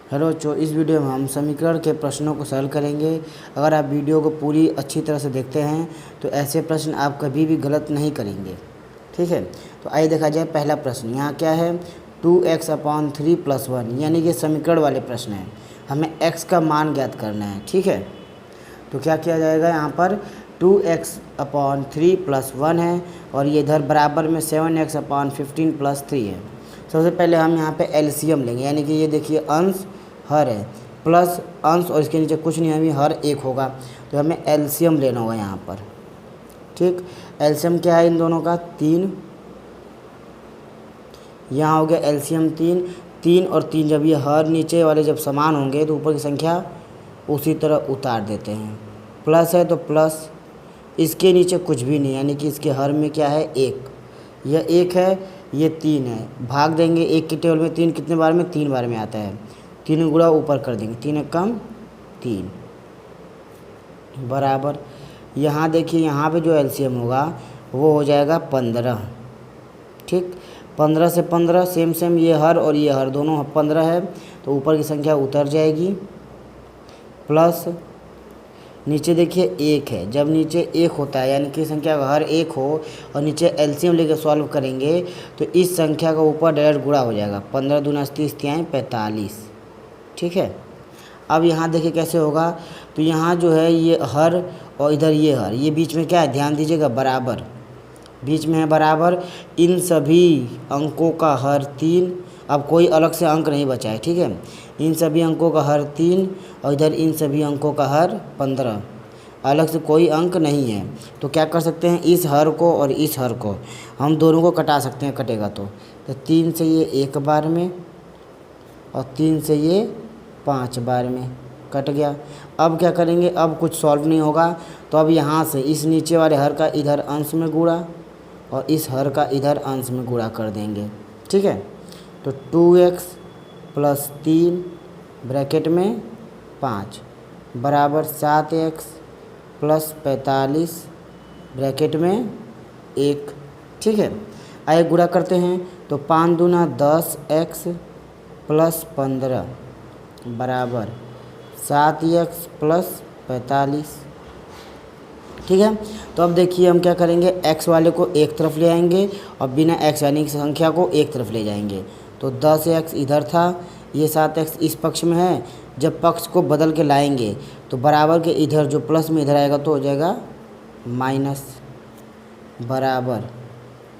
Hello बच्चों, इस video में हम समीकरण के प्रश्नों को सरल करेंगे। अगर आप वीडियो को पूरी अच्छी तरह से देखते हैं तो ऐसे प्रश्न आप कभी भी गलत नहीं करेंगे। ठीक है, तो आइए देखा जाए। पहला प्रश्न यहाँ क्या है, 2x/3 + 1, यानी कि समीकरण वाले प्रश्न हैं। हमें x का मान ज्ञात करना है। ठीक है, तो क्या किया जाएगा, यहाँ पर 2x/3 + 1 है और ये इधर बराबर में 7x/15 + 3 है। सबसे पहले हम यहाँ पे एलसीएम लेंगे, यानी कि ये देखिए अंश हर है प्लस अंश और इसके नीचे कुछ नहीं, अभी हर एक होगा, तो हमें एलसीएम लेना होगा यहाँ पर। ठीक, एलसीएम क्या है इन दोनों का, 3। यहाँ हो गया एलसीएम 3। 3 और 3 जब ये हर नीचे वाले जब समान होंगे तो ऊपर की संख्या उसी तरह उतार देते हैं। प्लस है तो प्लस, इसके नीचे कुछ भी नहीं, यानी कि इसके हर में क्या है, 1। यह 1 है, ये 3 है, भाग देंगे 1 के टेबल में 3 कितने बार में, 3 बार में आता है। 3 गुणा ऊपर कर देंगे, 3 कम 3 बराबर। यहाँ देखिए, यहाँ पे जो एलसीएम होगा वो हो जाएगा 15। ठीक, 15 से 15 सेम ये हर और ये हर दोनों 15 है, तो ऊपर की संख्या उतर जाएगी। प्लस नीचे देखिए 1 है, जब नीचे 1 होता है यानी कि संख्या का हर 1 हो और नीचे एलसीएम लेकर सॉल्व करेंगे तो इस संख्या का ऊपर डायरेक्ट गुणा हो जाएगा। 15 दूना 30 तिहाई 45। ठीक है, अब यहाँ देखिए कैसे होगा, तो यहाँ जो है ये हर और इधर ये हर, ये बीच में क्या है, ध्यान दीजिएगा, बराबर बीच में है बराबर। इन सभी अंकों का हर 3, अब कोई अलग से अंक नहीं बचा है। ठीक है, इन सभी अंकों का हर 3 और इधर इन सभी अंकों का हर 15, अलग से कोई अंक नहीं है। तो क्या कर सकते हैं, इस हर को और इस हर को हम दोनों को कटा सकते हैं, कटेगा तो 3 से ये 1 बार में और 3 से ये 5 बार में कट गया। अब क्या करेंगे, अब कुछ सॉल्व नहीं होगा, तो अब यहाँ से इस नीचे वाले हर का इधर अंश में गुणा और इस हर का इधर अंश में गुणा कर देंगे। ठीक है, तो 2x + 3 ब्रैकेट में 5 बराबर 7x + 45 ब्रैकेट में 1। ठीक है, आइए गुणा करते हैं, तो 5 दूना 10x + 15 बराबर 7x + 45। ठीक है, तो अब देखिए हम क्या करेंगे, x वाले को एक तरफ ले आएंगे और बिना x यानी कि संख्या को एक तरफ ले जाएंगे। तो 10x इधर था, ये 7x इस पक्ष में है, जब पक्ष को बदल के लाएंगे तो बराबर के इधर जो प्लस में इधर आएगा तो हो जाएगा माइनस बराबर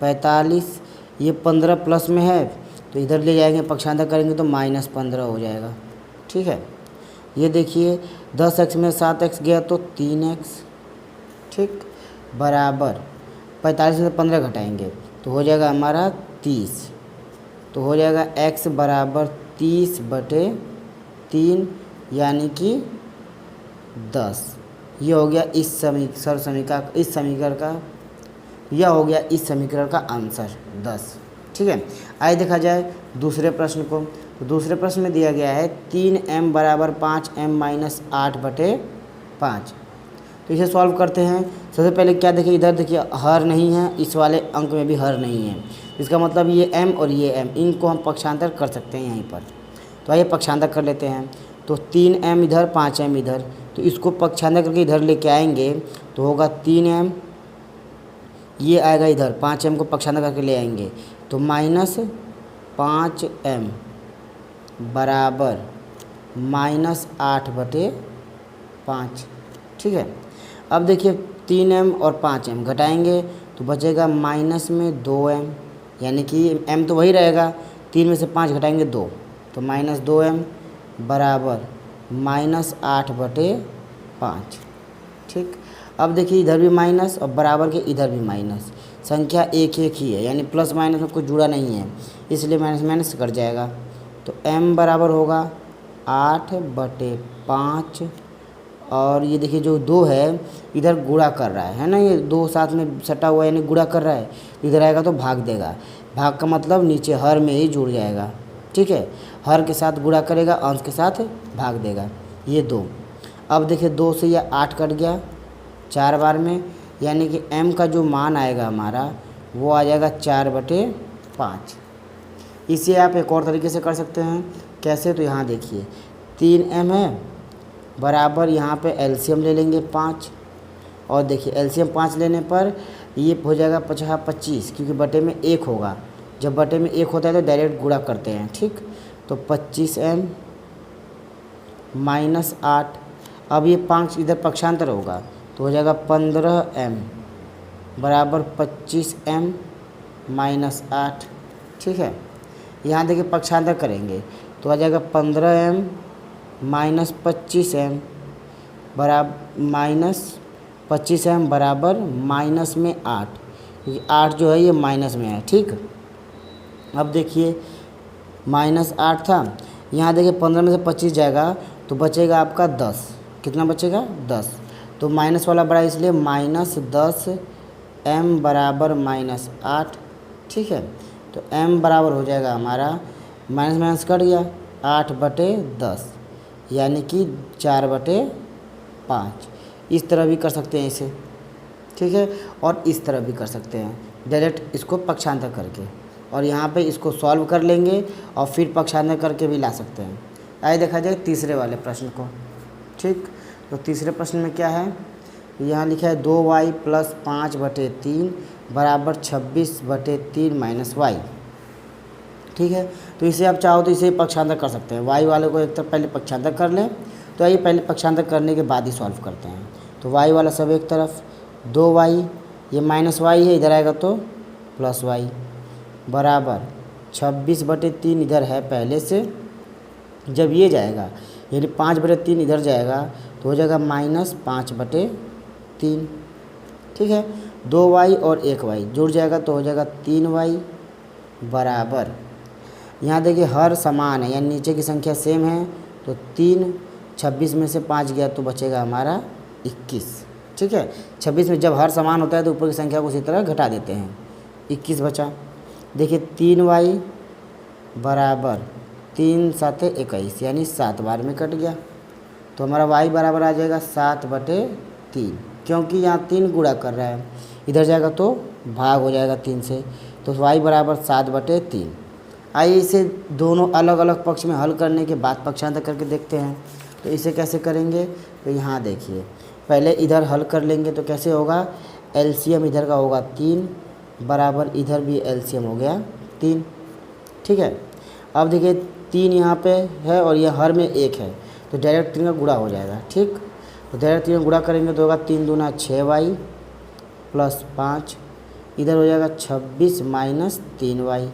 45। ये 15 प्लस में है तो इधर ले जाएंगे, पक्षांतर करेंगे तो -15 हो जाएगा। ठीक है, ये देखिए 10x में 7x गया तो 3x। ठीक, बराबर 45 में 15 घटाएंगे तो हो जाएगा हमारा 30। तो हो जाएगा x बराबर 30/3 यानी कि 10। ये हो गया इस समीकरण का यह हो गया इस समीकरण का आंसर 10। ठीक है, आइए देखा जाए दूसरे प्रश्न को। तो दूसरे प्रश्न में दिया गया है 3m बराबर 5m - 8/5। तो इसे सॉल्व करते हैं। सबसे पहले क्या देखिए, इधर देखिए हर नहीं है, इस वाले अंक में भी हर नहीं है, इसका मतलब ये m और ये m, इनको हम पक्षांतर कर सकते हैं यहीं पर। तो आइए पक्षांतर कर लेते हैं। तो 3m इधर 5m इधर, तो इसको पक्षांतर करके इधर लेके आएंगे तो होगा 3m, ये आएगा इधर 5m को पक्षांतर करके ले आएंगे तो -5m बराबर -8/5। ठीक है, अब देखिए 3m और 5m घटाएंगे तो बचेगा माइनस में 2m, यानी कि m तो वही रहेगा, 3 में से 5 घटाएंगे 2 तो -2m बराबर -8/5। ठीक, अब देखिए इधर भी माइनस और बराबर के इधर भी माइनस, संख्या एक ही है, यानी प्लस माइनस में कुछ जुड़ा नहीं है, इसलिए माइनस कट जाएगा। तो m बराबर होगा 8/5 और ये देखिए जो 2 है इधर गुणा कर रहा है ना, ये 2 साथ में सटा हुआ है यानी गुणा कर रहा है, इधर आएगा तो भाग देगा, भाग का मतलब नीचे हर में ही जुड़ जाएगा। ठीक है, हर के साथ गुणा करेगा, अंश के साथ भाग देगा, ये 2। अब देखिए 2 से यह 8 कट गया 4 बार में, यानी कि m का जो मान आएगा हमारा वो आ जाएगा 4/5। इसे आप एक और तरीके से कर सकते हैं कैसे, तो यहाँ देखिए 3m है बराबर, यहाँ पे एलसीएम ले लेंगे 5, और देखिए एलसीएम 5 लेने पर ये हो जाएगा 25, क्योंकि बटे में 1 होगा। जब बटे में 1 होता है तो डायरेक्ट गुणा करते हैं, ठीक। तो 25m माइनस 8, अब ये 5 इधर पक्षांतर होगा तो हो जाएगा 15m बराबर 25m माइनस 8, ठीक है। यहाँ देखिए पक्षांतर करेंगे तो आ जाएगा 15m माइनस 25m बराबर माइनस 25m बराबर माइनस में 8, क्योंकि 8 जो है ये माइनस में है, ठीक। अब देखिए माइनस 8 था, यहाँ देखिए 15 में से 25 जाएगा तो बचेगा आपका 10, कितना बचेगा 10, तो माइनस वाला बड़ा इसलिए माइनस 10m बराबर माइनस 8, ठीक है। तो m बराबर हो जाएगा हमारा, माइनस माइनस कट गया, 8/10 यानी कि 4/5। इस तरह भी कर सकते हैं इसे, ठीक है, और इस तरह भी कर सकते हैं डायरेक्ट इसको पक्षांतर करके, और यहाँ पे इसको सॉल्व कर लेंगे और फिर पक्षांतर करके भी ला सकते हैं। आइए देखा जाए तीसरे वाले प्रश्न को, ठीक। तो तीसरे प्रश्न में क्या है, यहाँ लिखा है 2y प्लस 5/3 बराबर 26/3 माइनस y, ठीक है। तो इसे आप चाहो तो इसे पक्षांतर कर सकते हैं, y वाले को एक तरफ पहले पक्षांतर कर लें। तो आइए पहले पक्षांतर करने के बाद ही सॉल्व करते हैं। तो y वाला सब एक तरफ, 2y, ये माइनस y है, इधर आएगा तो प्लस y बराबर 26/3 इधर है पहले से, जब ये जाएगा यानी 5/3 इधर जाएगा तो हो जाएगा माइनस 5/3, ठीक है। 2y और 1y जुड़ जाएगा तो हो जाएगा 3y बराबर, यहाँ देखिए हर समान है यानी नीचे की संख्या सेम है, तो 3, 26 में से 5 गया तो बचेगा हमारा 21, ठीक है। 26 में जब हर समान होता है तो ऊपर की संख्या को उसी तरह घटा देते हैं, 21 बचा। देखिए 3y बराबर 3 7 21 यानी 7 बार में कट गया, तो हमारा y बराबर आ जाएगा 7/3, क्योंकि यहाँ 3 गुणा कर रहा है, इधर जाएगा तो भाग हो जाएगा 3 से, तो y बराबर 7/3। आइए इसे दोनों अलग अलग पक्ष में हल करने के बाद पक्षांतर करके देखते हैं। तो इसे कैसे करेंगे, तो यहाँ देखिए पहले इधर हल कर लेंगे तो कैसे होगा, एलसीएम इधर का होगा 3 बराबर इधर भी एलसीएम हो गया 3, ठीक है। अब देखिए 3 यहाँ पे है और ये हर में 1 है, तो डायरेक्ट 3 का गुणा हो जाएगा, ठीक। तो डायरेक्ट 3 का गुणा करेंगे तो होगा 3 दूना 6y प्लस 5, इधर हो जाएगा 26 माइनस 3y,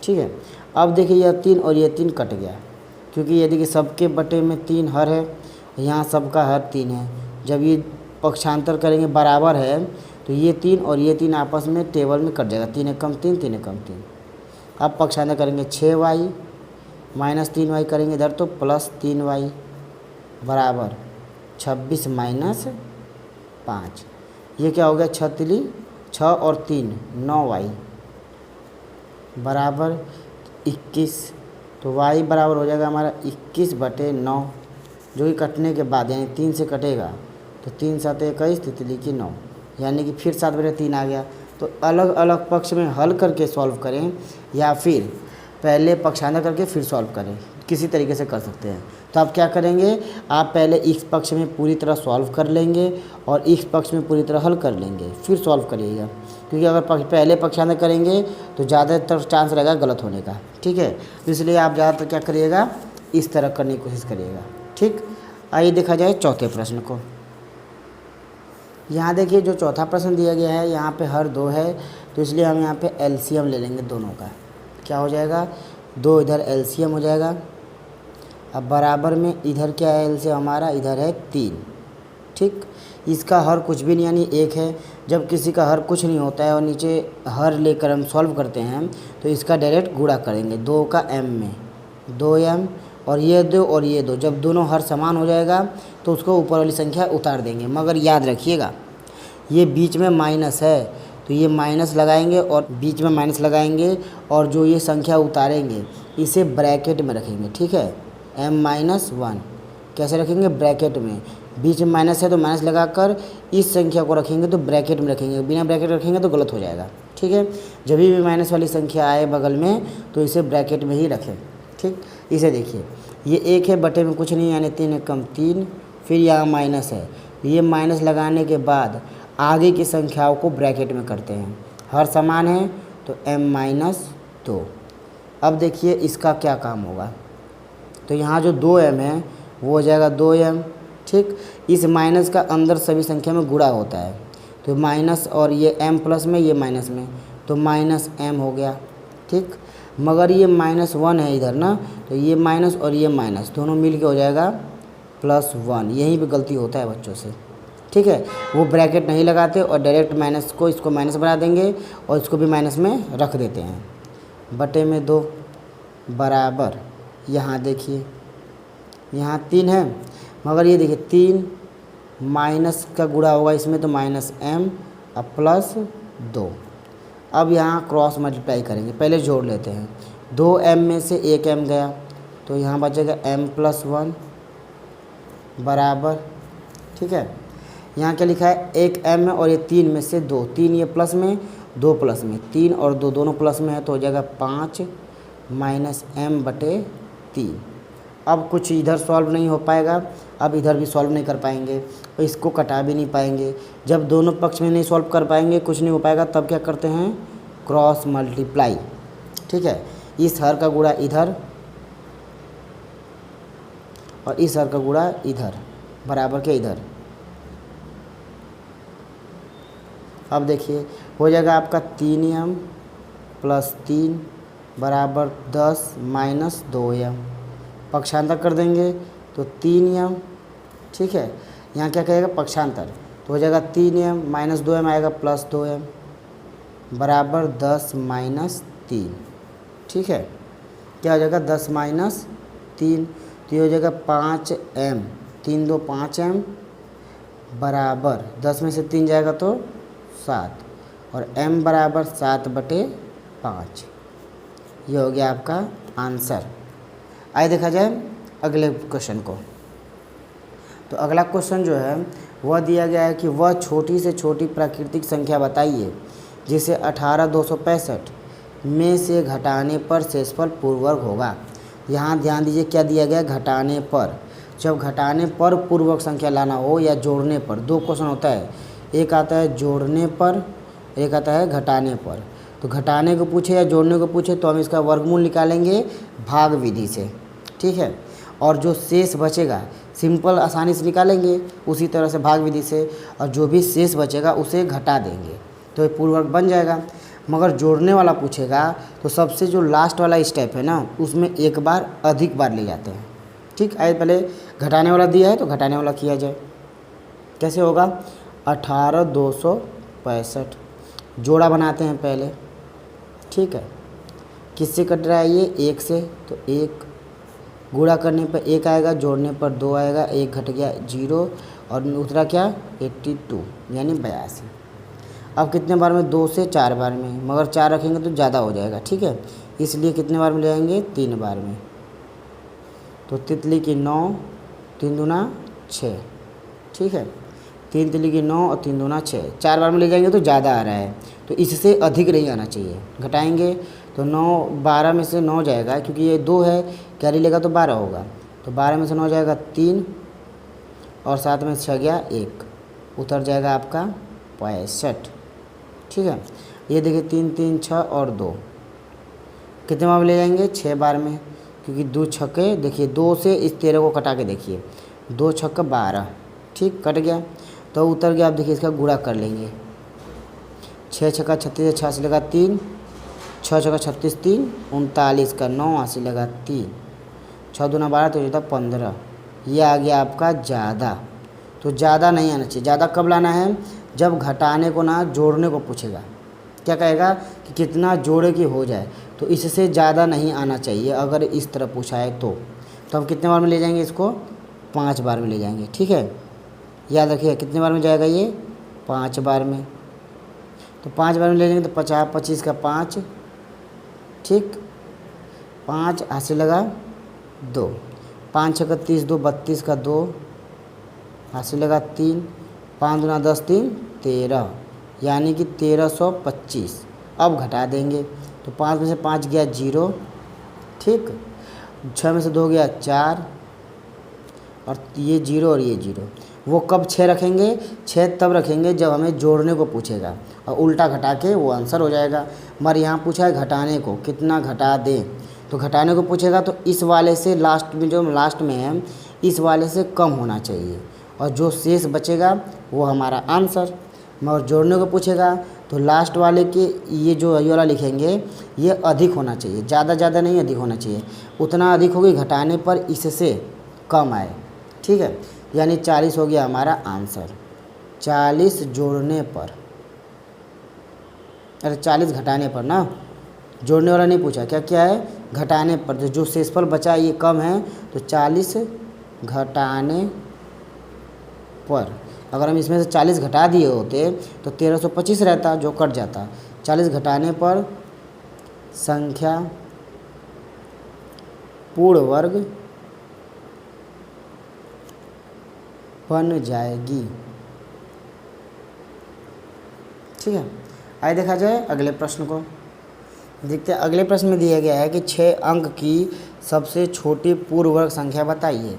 ठीक है। अब देखिए यह 3 और ये 3 कट गया, क्योंकि ये देखिए सबके बटे में 3 हर है, यहाँ सबका हर 3 है। जब ये पक्षांतर करेंगे बराबर है तो ये 3 और ये 3 आपस में टेबल में कट जाएगा, 3 एकम 3, 3 एकम 3। अब पक्षांतर करेंगे 6y माइनस 3y करेंगे इधर तो प्लस 3y बराबर 26 माइनस 5, ये क्या हो गया 6 और 3 9y बराबर 21, तो y बराबर हो जाएगा हमारा 21/9, जो कि कटने के बाद यानी 3 से कटेगा तो 3 7 21 तितली की 9, यानी कि फिर 7/3 आ गया। तो अलग अलग पक्ष में हल करके सॉल्व करें या फिर पहले पक्षांतर करके फिर सॉल्व करें, किसी तरीके से कर सकते हैं। तो आप क्या करेंगे, आप पहले इस पक्ष में पूरी तरह सॉल्व कर लेंगे और इस पक्ष में पूरी तरह हल कर लेंगे, फिर सॉल्व करिएगा, क्योंकि अगर पहले पक्षांतर करेंगे तो ज़्यादातर चांस रहेगा गलत होने का, ठीक है। तो इसलिए आप ज़्यादातर क्या करिएगा, इस तरह करने की कोशिश करिएगा, ठीक। आइए देखा जाए चौथे प्रश्न को। यहाँ देखिए जो चौथा प्रश्न दिया गया है यहाँ पे हर 2 है, तो इसलिए हम यहाँ पे एलसीएम ले लेंगे दोनों का। क्या हो जाएगा, 2 इधर एलसीएम हो जाएगा, अब बराबर में इधर क्या है एलसीएम हमारा, इधर है 3, ठीक। इसका हर कुछ भी नहीं यानी 1 है। जब किसी का हर कुछ नहीं होता है और नीचे हर लेकर हम सॉल्व करते हैं तो इसका डायरेक्ट गुणा करेंगे 2 का m में, 2m और ये 2 और ये 2, जब दोनों हर समान हो जाएगा तो उसको ऊपर वाली संख्या उतार देंगे। मगर याद रखिएगा ये बीच में माइनस है तो ये माइनस लगाएंगे और बीच में माइनस लगाएंगे, और जो ये संख्या उतारेंगे इसे ब्रैकेट में रखेंगे, ठीक है। m-1 कैसे रखेंगे, ब्रैकेट में, बीच में माइनस है तो माइनस लगाकर इस संख्या को रखेंगे तो ब्रैकेट में रखेंगे, बिना ब्रैकेट रखेंगे तो गलत हो जाएगा, ठीक है। जब भी माइनस वाली संख्या आए बगल में तो इसे ब्रैकेट में ही रखें, ठीक। इसे देखिए, ये 1 है बटे में कुछ नहीं, यानी 3 कम 3, फिर यहाँ माइनस है, ये माइनस लगाने के बाद आगे की संख्याओं को ब्रैकेट में करते हैं। हर समान है तो m-2। अब देखिए इसका क्या काम होगा, तो यहाँ जो 2m है वो हो जाएगा 2m। ठीक, इस माइनस का अंदर सभी संख्या में गुणा होता है, तो माइनस और ये m प्लस में, ये माइनस में, तो -m हो गया। ठीक, मगर ये -1 है इधर ना, तो ये माइनस और ये माइनस दोनों मिल के हो जाएगा +1। यहीं पे गलती होता है बच्चों से। ठीक है, वो ब्रैकेट नहीं लगाते और डायरेक्ट माइनस को इसको माइनस बना देंगे और इसको भी माइनस में रख देते हैं। बटे में 2 बराबर, यहाँ देखिए यहाँ 3 है, मगर ये देखिए 3 माइनस का गुणा होगा इसमें, तो -m अब +2। अब यहाँ क्रॉस मल्टीप्लाई करेंगे, पहले जोड़ लेते हैं। 2m में से 1m गया, तो यहाँ बचेगा m+1 बराबर। ठीक है, यहाँ क्या लिखा है, 1m है और ये 3 में से 2, 3 ये प्लस में 2 प्लस में, 3 और 2 दोनों प्लस में है, तो हो जाएगा 5 -m/3। अब कुछ इधर सॉल्व नहीं हो पाएगा, अब इधर भी सॉल्व नहीं कर पाएंगे और इसको कटा भी नहीं पाएंगे। जब दोनों पक्ष में नहीं सॉल्व कर पाएंगे, कुछ नहीं हो पाएगा, तब क्या करते हैं, क्रॉस मल्टीप्लाई। ठीक है, इस हर का गुणा इधर और इस हर का गुणा इधर, बराबर के इधर। अब देखिए हो जाएगा आपका 3m + 3 बराबर 10 - 2m। पक्षांतर कर देंगे तो 3m। ठीक है, यहाँ क्या कहेगा, पक्षांतर, तो हो जाएगा 3m - 2m आएगा +2m बराबर 10 - 3। ठीक है, क्या हो जाएगा 10 - 3, तो ये हो जाएगा 5m, 3 2 5m बराबर 10 में से 3 जाएगा तो 7, और m बराबर 7/5। ये हो गया आपका आंसर। आइए देखा जाए अगले क्वेश्चन को। तो अगला क्वेश्चन जो है वह दिया गया है कि वह छोटी से छोटी प्राकृतिक संख्या बताइए जिसे 18,265 में से घटाने पर शेषफल पूर्ववर्ग होगा। यहाँ ध्यान दीजिए क्या दिया गया, घटाने पर। जब घटाने पर पूर्ववर्ग संख्या लाना हो या जोड़ने पर, दो क्वेश्चन होता है, एक आता है जोड़ने पर, एक आता है घटाने पर। तो घटाने को पूछे या जोड़ने को पूछे तो हम इसका वर्गमूल निकालेंगे भाग विधि से। ठीक है, और जो शेष बचेगा सिंपल आसानी से निकालेंगे उसी तरह से भाग विधि से, और जो भी शेष बचेगा उसे घटा देंगे तो ये पूर्ववर्ग बन जाएगा। मगर जोड़ने वाला पूछेगा तो सबसे जो लास्ट वाला स्टेप है ना, उसमें एक बार अधिक बार ले जाते हैं। ठीक, आइए पहले घटाने वाला दिया है तो घटाने वाला किया जाए। कैसे होगा, 18,265 जोड़ा बनाते हैं पहले। ठीक है, किससे कट रहा है ये, 1 से, तो 1 गुणा करने पर 1 आएगा, जोड़ने पर 2 आएगा, 1 घट गया 0 और उतरा क्या 82 यानी 82। अब कितने बार में, 2 से 4 बार में, मगर 4 रखेंगे तो ज़्यादा हो जाएगा। ठीक है, इसलिए कितने बार में ले आएंगे, 3 बार में। तो तितली की 9, 3 दूना 6। ठीक है, 3 तितली की 9 और 3 दूना 6, 4 बार में ले जाएंगे तो ज़्यादा आ रहा है, तो इससे अधिक नहीं आना चाहिए। घटाएंगे तो 9, 12 में से 9 जाएगा, क्योंकि ये 2 है, कैरी लेगा तो 12 होगा, तो 12 में से 9 जाएगा 3 और 7 में 6 गया 1, उतर जाएगा आपका 65। ठीक है, ये देखिए 3 3 6 और 2, कितने बार में ले जाएंगे, 6 बार में, क्योंकि 2 छक्के, देखिए 2 से इस 13 को कटा के देखिए, 2 छक्का 12। ठीक, कट गया तो उतर गया। आप देखिए इसका गुणा कर लेंगे, 6 छक्का 36, 86 लगा 3, 6 छक्का 36 3 39 का 9, 80 लगा 3, 6 दूना 12 तो होता 15। ये आ गया आपका ज़्यादा। तो ज़्यादा नहीं आना चाहिए। ज़्यादा कब लाना है, जब घटाने को ना जोड़ने को पूछेगा। क्या कहेगा कि कितना जोड़े की हो जाए, तो इससे ज़्यादा नहीं आना चाहिए अगर इस तरह पूछा है तो हम कितने बार में ले जाएंगे इसको, 5 बार में ले जाएंगे। ठीक है, याद रखिए कितने बार में जाएगा ये, 5 बार में। तो 5 बार में ले जाएंगे तो 50 25 का 5। ठीक, 5 80 लगा 2, 5 छक्का 30 2 32 का 2, 80 लगा 3, 5 दूना 10 3 13 यानी कि 1325। अब घटा देंगे तो 5 में से 5 गया 0। ठीक, 6 में से 2 गया 4 और ये 0 और ये 0। वो कब 6 रखेंगे? 6 तब रखेंगे जब हमें जोड़ने को पूछेगा और उल्टा घटा के वो आंसर हो जाएगा। मगर यहाँ पूछा है घटाने को, कितना घटा दें, तो घटाने को पूछेगा तो इस वाले से लास्ट में, जो लास्ट में है इस वाले से कम होना चाहिए और जो शेष बचेगा वो हमारा आंसर। मगर जोड़ने को पूछेगा तो लास्ट वाले के ये जो ये वाला लिखेंगे ये अधिक होना चाहिए, ज़्यादा नहीं अधिक होना चाहिए। उतना अधिक होगी घटाने पर इससे कम आए, ठीक है। यानी 40 हो गया हमारा आंसर। 40 जोड़ने पर, अरे 40 घटाने पर ना, जोड़ने वाला नहीं पूछा, क्या क्या है घटाने पर। तो जो शेषफल बचा ये कम है तो 40 घटाने पर। अगर हम इसमें से 40 घटा दिए होते तो 1325 रहता, जो कट जाता। 40 घटाने पर संख्या पूर्ण वर्ग बन जाएगी, ठीक है। आइए देखा जाए अगले प्रश्न को। देखते हैं अगले प्रश्न में दिया गया है कि 6 अंक की सबसे छोटी पूर्ण वर्ग संख्या बताइए।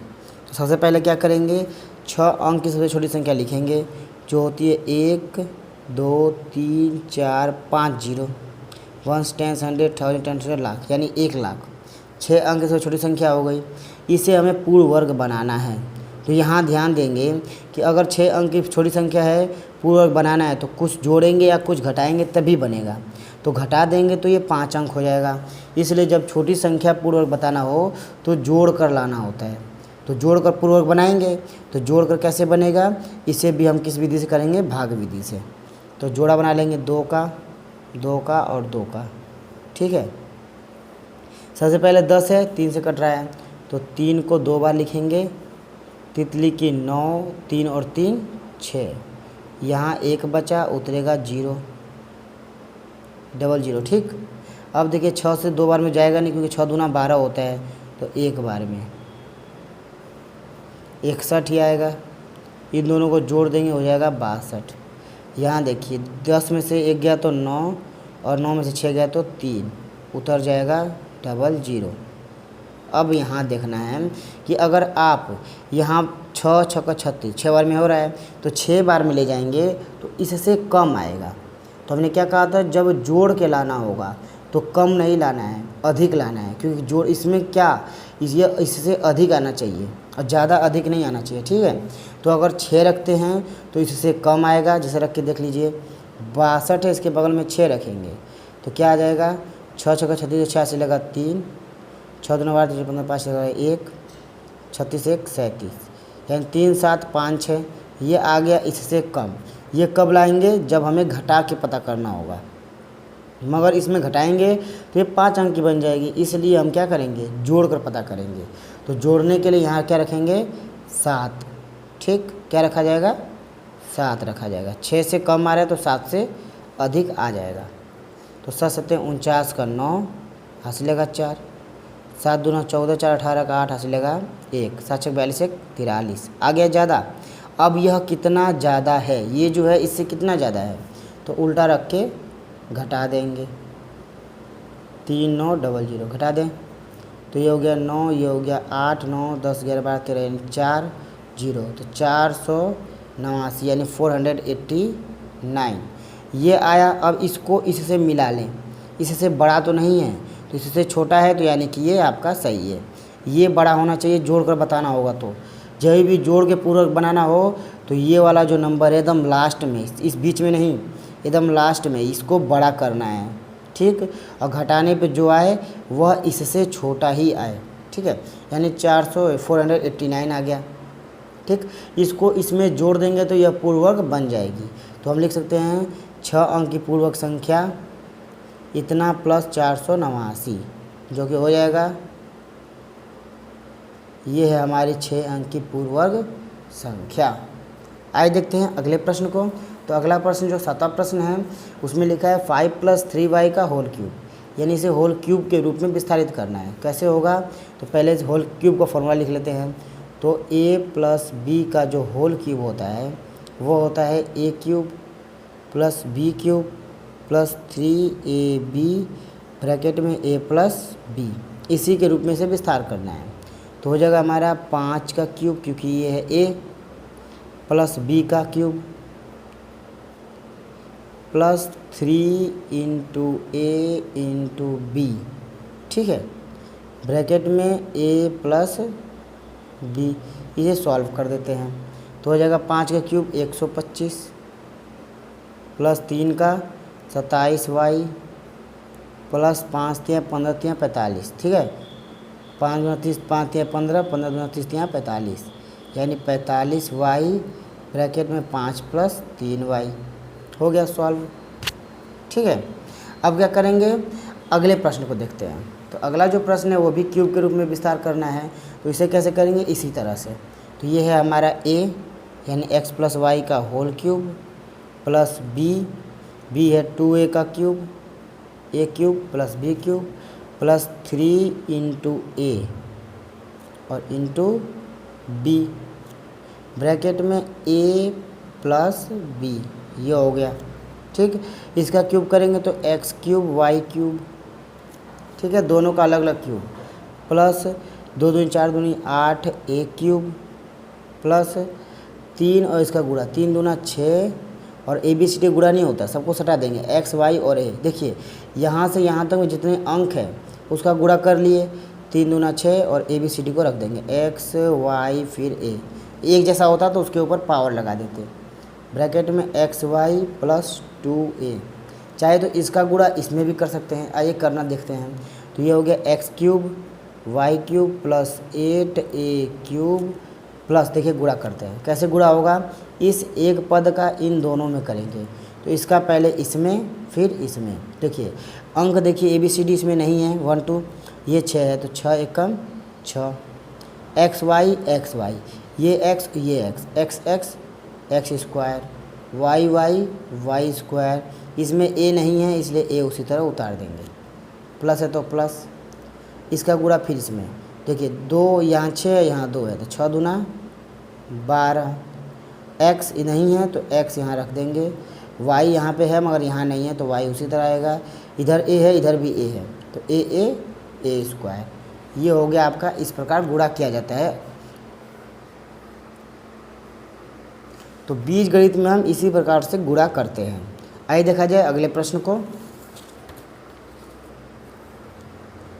तो सबसे पहले क्या करेंगे, 6 अंक की सबसे छोटी संख्या लिखेंगे जो होती है 1 2 3 4 5 0 1 10 100 1000 10 लाख, यानी 1 लाख। 6 अंक की सबसे छोटी संख्या हो गई। इसे हमें पूर्ण वर्ग बनाना है। तो यहाँ ध्यान देंगे कि अगर 6 अंक की छोटी संख्या है, पूर्ण वर्ग बनाना है तो कुछ जोड़ेंगे या कुछ घटाएंगे तभी बनेगा। तो घटा देंगे तो ये 5 अंक हो जाएगा। इसलिए जब छोटी संख्या पूर्ण वर्ग बताना हो तो जोड़ कर लाना होता है। तो जोड़ कर पूर्ण वर्ग बनाएंगे। तो जोड़ कर कैसे बनेगा, इसे भी हम किस विधि से करेंगे, भाग विधि से। तो जोड़ा बना लेंगे 2 का और 2 का, ठीक है। सबसे पहले 10 है, 3 से कट रहा है तो 3 को 2 बार लिखेंगे। तितली की 9, 3 और 3 6। यहाँ 1 बचा, उतरेगा 0 0 ठीक। अब देखिए 6 से 2 बार में जाएगा नहीं क्योंकि 6 दूना 12 होता है, तो 1 बार में 61 ही आएगा। इन दोनों को जोड़ देंगे हो जाएगा 62। यहाँ देखिए 10 में से 1 गया तो 9 और 9 में से 6 गया तो 3, उतर जाएगा 00। अब यहाँ देखना है कि अगर आप यहाँ 6 6 का 36 6 बार में हो रहा है तो 6 बार में ले जाएंगे तो इससे कम आएगा। तो हमने क्या कहा था, जब जोड़ के लाना होगा तो कम नहीं लाना है, अधिक लाना है, क्योंकि जोड़ इसमें क्या इससे अधिक आना चाहिए और ज़्यादा अधिक नहीं आना चाहिए, ठीक है। तो अगर 6 रखते हैं तो इससे कम आएगा। जैसे रख के देख लीजिए 62 है, इसके बगल में 6 रखेंगे तो क्या आ जाएगा, 6 6 का 36 86 लगा 3, 6 2 12 3 15 5 लगा 1, 36 1 37, यानी 3 7 5 6 ये आ गया इससे कम। ये कब लाएंगे, जब हमें घटा के पता करना होगा। मगर इसमें घटाएंगे तो ये 5 अंक की बन जाएगी, इसलिए हम क्या करेंगे, जोड़ कर पता करेंगे। तो जोड़ने के लिए यहाँ क्या रखेंगे, 7, ठीक। क्या रखा जाएगा, 7 रखा जाएगा। 6 से कम आ रहा है तो 7 से अधिक आ जाएगा। तो 7 7 49 का 9 हासिलेगा 4, 7 दूना 14 4 18 का 8 हासिलेगा 1, 7 6 42 1 43 आ गया ज़्यादा। अब यह कितना ज़्यादा है, ये जो है इससे कितना ज़्यादा है, तो उल्टा रख के घटा देंगे। 3 9 00 घटा दें तो ये हो गया 9, ये हो गया 8 9 10 11 12 13 यानी 4 0, तो 489 यानी 489 ये आया। अब इसको इससे मिला लें, इससे बड़ा तो नहीं है तो इससे छोटा है, तो यानी कि ये आपका सही है। ये बड़ा होना चाहिए, जोड़ कर बताना होगा। तो जब भी जोड़ के पूरक बनाना हो तो ये वाला जो नंबर है एकदम लास्ट में, इस बीच में नहीं, एकदम लास्ट में इसको बड़ा करना है, ठीक। और घटाने पे जो आए वह इससे छोटा ही आए, ठीक है। यानी 489 आ गया, ठीक। इसको इसमें जोड़ देंगे तो यह पूर्वक बन जाएगी। तो हम लिख सकते हैं 6 अंक की पूर्वक संख्या इतना प्लस 489, जो कि हो जाएगा, ये है हमारी 6 अंक की पूर्ववर्ग संख्या। आइए देखते हैं अगले प्रश्न को। तो अगला प्रश्न जो 7वां प्रश्न है उसमें लिखा है 5 + 3y का होल क्यूब, यानी इसे होल क्यूब के रूप में विस्तारित करना है। कैसे होगा, तो पहले इस होल क्यूब का फॉर्मूला लिख लेते हैं। तो a + b का जो होल क्यूब होता है वो होता है a³ + b³ + 3ab ब्रैकेट में a + b, इसी के रूप में से विस्तार करना है। तो हो जाएगा हमारा 5 का क्यूब, क्योंकि ये है a, प्लस b का क्यूब प्लस 3 इंटू ए इंटू बी, ठीक है, ब्रैकेट में a प्लस b। इसे सॉल्व कर देते हैं तो हो जाएगा 5 का क्यूब 125 प्लस 3 का 27y प्लस 5 3 15 3 45, ठीक है, 5 29 5 3 15 15 29 3 45, यानी 45y ब्रैकेट में 5 प्लस 3y हो गया सॉल्व, ठीक है। अब क्या करेंगे, अगले प्रश्न को देखते हैं। तो अगला जो प्रश्न है वो भी क्यूब के रूप में विस्तार करना है। तो इसे कैसे करेंगे, इसी तरह से। तो ये है हमारा a यानी x प्लस वाई का होल क्यूब प्लस b है 2a का cube, a cube plus b cube plus 3 into A और इंटू b, ब्रैकेट में a प्लस b, ये हो गया, ठीक। इसका क्यूब करेंगे तो x क्यूब y क्यूब, ठीक है, दोनों का अलग अलग क्यूब प्लस 2 दूनी 4 दूनी 8 a क्यूब प्लस 3 और इसका गुणा 3 दूना 6 और ए बी सी डी गुणा नहीं होता, सबको सटा देंगे x y और a। देखिए यहाँ से यहाँ तक जितने अंक है उसका गुणा कर लिए, 3 दूना 6 और ए बी सी डी को रख देंगे x y फिर a, एक जैसा होता तो उसके ऊपर पावर लगा देते, ब्रैकेट में x y प्लस 2a। चाहे तो इसका गुणा इसमें भी कर सकते हैं, आइए करना देखते हैं। तो ये हो गया x cube y cube plus 8a cube plus, देखिए गुणा करते हैं, कैसे गुणा होगा, इस एक पद का इन दोनों में करेंगे। तो इसका पहले इसमें फिर इसमें, देखिए अंक देखिए ABCD इसमें नहीं है 1 2, ये 6 है तो 6 एकम 6, x y ये x ये x स्क्वायर y स्क्वायर, इसमें a नहीं है इसलिए a उसी तरह उतार देंगे, प्लस है तो प्लस, इसका गुणा फिर इसमें, देखिए 2 यहाँ 6 यहाँ 2 है तो 6 दूना 12, x नहीं है तो x यहाँ रख देंगे, y यहाँ पे है मगर यहाँ नहीं है तो y उसी तरह आएगा, इधर a है इधर भी a है तो a स्क्वायर, ये हो गया आपका। इस प्रकार गुणा किया जाता है। तो बीजगणित में हम इसी प्रकार से गुणा करते हैं। आइए देखा जाए अगले प्रश्न को।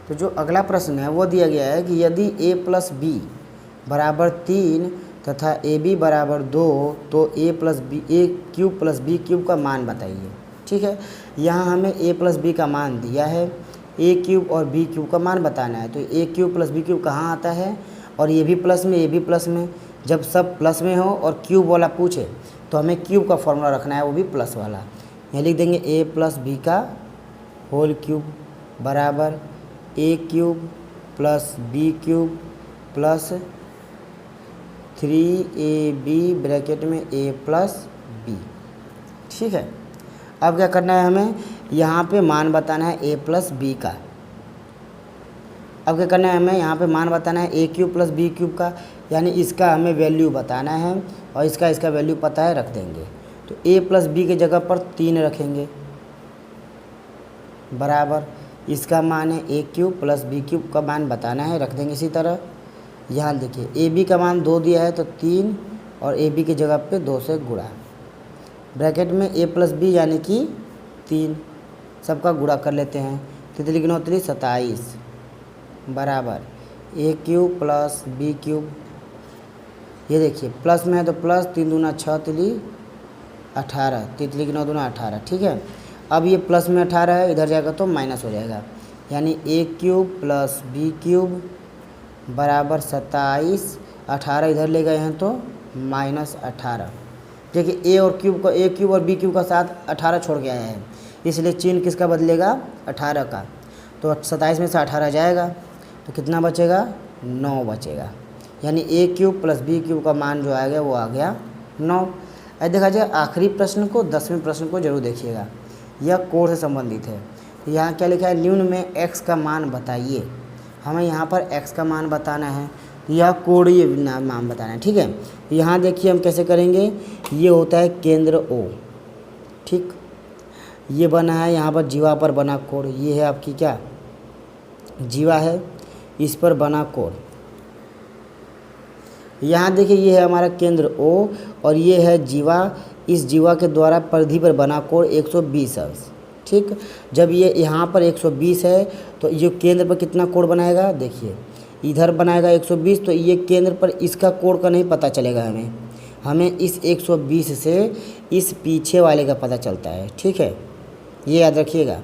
तो जो अगला प्रश्न है वो दिया गया है कि यदि a प्लस बी बराबर 3 तथा ए बी बराबर 2 तो a cube plus B cube का मान बताइए, ठीक है। यहाँ हमें a प्लस बी का मान दिया है, a क्यूब और b क्यूब का मान बताना है। तो a cube plus B cube कहाँ आता है, और ये भी प्लस में ये भी प्लस में, जब सब प्लस में हो और क्यूब वाला पूछे तो हमें क्यूब का फॉर्मूला रखना है, वो भी प्लस वाला। यहाँ लिख देंगे a प्लस बी का होल क्यूब बराबर a cube plus B cube plus 3ab bracket में a प्लस बी, ठीक है। अब क्या करना है, हमें यहाँ पे मान बताना है a प्लस बी का। अब क्या करना है, हमें यहाँ पे मान बताना है a cube plus B cube का, यानी इसका हमें वैल्यू बताना है और इसका वैल्यू पता है, रख देंगे। तो a प्लस बी के जगह पर 3 रखेंगे बराबर, इसका मान है a cube plus B cube का मान बताना है, रख देंगे इसी तरह। यहाँ देखिए ए बी का मान 2 दिया है तो 3 और ए बी की जगह पे 2 से गुणा, ब्रैकेट में a प्लस बी यानी कि 3, सबका गुणा कर लेते हैं। 3 3 9 27 बराबर a cube plus B cube, ये देखिए प्लस में है तो प्लस, 3 दूना 6 3 18, 3 3 9 दूना 18, ठीक है। अब ये प्लस में 18 है, इधर जाएगा तो माइनस हो जाएगा, यानी a cube plus B cube बराबर 27, 18 इधर ले गए हैं तो माइनस 18। देखिए a क्यूब और b क्यूब का साथ 18 छोड़ के आया है, इसलिए चिन्ह किसका बदलेगा, 18 का। तो 27 में से 18 जाएगा तो कितना बचेगा, 9 बचेगा, यानी a cube plus B cube का मान जो आ गया वो आ गया 9। अब देखा जाए आखिरी प्रश्न को, 10वें प्रश्न को जरूर देखिएगा, यह कोड से संबंधित है। तो यहाँ क्या लिखा है, निम्न में x का मान बताइए। हमें यहाँ पर x का मान बताना है, तो यह कोड ये मान बताना है, ठीक है। तो यहाँ देखिए हम कैसे करेंगे, ये होता है केंद्र O, ठीक, ये बना है यहाँ पर जीवा पर बना कोड, ये है आपकी क्या जीवा है, इस पर बना कोण। यहाँ देखिए ये है हमारा केंद्र O और ये है जीवा, इस जीवा के द्वारा परिधि पर बना कोण 120 अंश। ठीक, जब ये यहाँ पर 120 है तो ये केंद्र पर कितना कोण बनाएगा, देखिए इधर बनाएगा 120, तो ये केंद्र पर इसका कोण का नहीं पता चलेगा हमें इस 120 से इस पीछे वाले का पता चलता है। ठीक है, ये याद रखिएगा,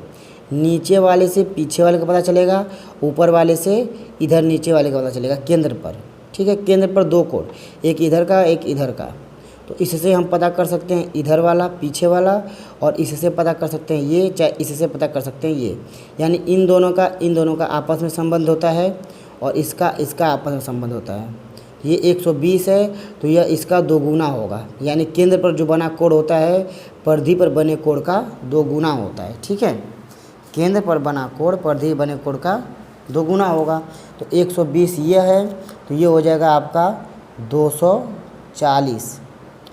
नीचे वाले से पीछे वाले का पता चलेगा, ऊपर वाले से इधर नीचे वाले का पता चलेगा केंद्र पर। ठीक है, केंद्र पर दो कोण, एक इधर का एक इधर का, तो इससे हम पता कर सकते हैं इधर वाला पीछे वाला, और इससे पता कर सकते हैं ये, चाहे इससे पता कर सकते हैं ये। यानी इन दोनों का आपस में संबंध होता है और इसका आपस में संबंध होता है। ये 120 है तो यह इसका 2 गुना होगा, यानी केंद्र पर जो बना कोण होता है परिधि पर बने कोण का 2 गुना होता है। ठीक है, केंद्र पर बना कोण परिधि बने कोण का 2 गुना होगा। तो 120 ये है, तो ये हो जाएगा आपका 240।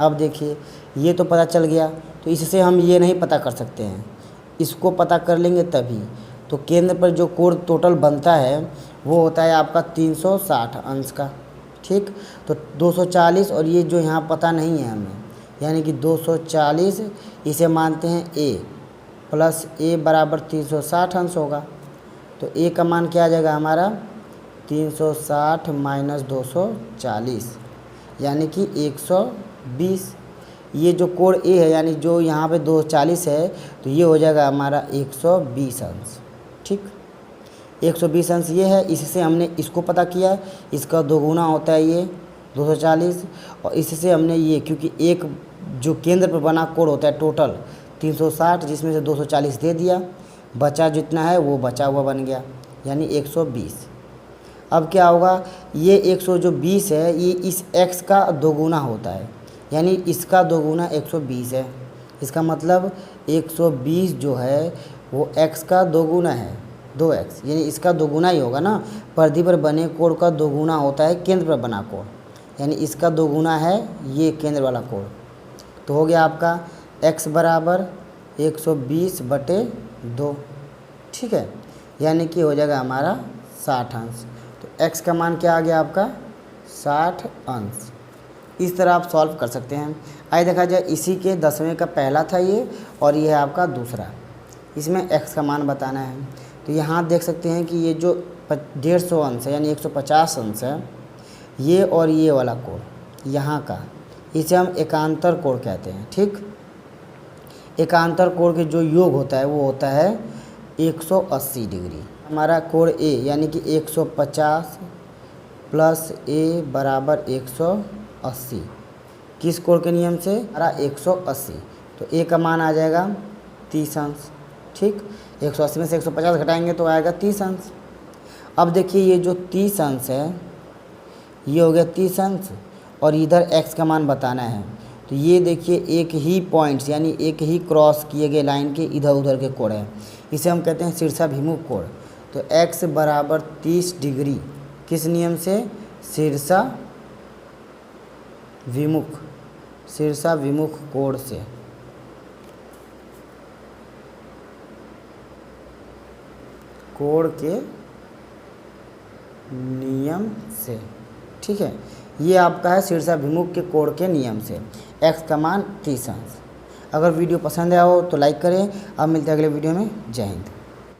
अब देखिए ये तो पता चल गया, तो इससे हम ये नहीं पता कर सकते हैं, इसको पता कर लेंगे तभी। तो केंद्र पर जो कोण टोटल बनता है वो होता है आपका 360 अंश का। ठीक, तो 240 और ये जो यहाँ पता नहीं है हमें, यानी कि 240 इसे मानते हैं A प्लस A बराबर 360 अंश होगा। तो A का मान क्या आ जाएगा हमारा 360 माइनस 240 यानी कि 120। ये जो कोण A है यानी जो यहाँ पे 240 है तो ये हो जाएगा हमारा 120 अंश। ठीक, 120 अंश ये है, इससे हमने इसको पता किया, इसका 2 गुना होता है ये 240, और इससे हमने ये, क्योंकि एक जो केंद्र पर बना कोण होता है टोटल 360 जिसमें से 240 दे दिया, बचा जितना है वो बचा हुआ बन गया यानी 120। अब क्या होगा, ये 120 है ये इस x का 2 गुना होता है, यानी इसका 2 गुना 120 है। इसका मतलब 120 जो है वो x का 2 गुना है 2x, यानी इसका 2 गुना ही होगा ना। परिधि पर बने कोण का 2 गुना होता है केंद्र पर बना कोण, यानी इसका 2 गुना है ये केंद्र वाला कोण। तो हो गया आपका x बराबर 120/2। ठीक है, यानी कि हो जाएगा हमारा 60 अंश। तो x का मान क्या आ गया आपका 60 अंश। इस तरह आप सॉल्व कर सकते हैं। आइए देखा जाए, इसी के 10वें का पहला था ये, और ये है आपका दूसरा, इसमें x का मान बताना है। तो यहाँ देख सकते हैं कि ये जो 150 अंश है यानी 150 अंश है, ये और ये वाला कोण यहाँ का, इसे हम एकांतर कोण कहते हैं। ठीक, एकांतर कोण के जो योग होता है वो होता है 180 डिग्री। हमारा कोण A यानी कि 150 प्लस A बराबर 180, किस कोण के नियम से, हमारा 180। तो A का मान आ जाएगा 30 अंश। ठीक, 180 में से 150 घटाएंगे तो आएगा 30 अंश। अब देखिए ये जो 30 अंश है ये हो गया 30 अंश, और इधर x का मान बताना है। तो ये देखिए एक ही पॉइंट्स यानी एक ही क्रॉस किए गए लाइन के इधर उधर के कोण है, इसे हम कहते हैं शीर्षाभिमुख कोण। तो x बराबर 30 डिग्री किस नियम से, शीर्षाभिमुख कोण से। कोण के नियम से। ठीक है, ये आपका है शीर्षाभिमुख के कोण के नियम से, x का मान 30 अंश। अगर वीडियो पसंद आया हो तो लाइक करें। अब मिलते हैं अगले वीडियो में। जय हिंद।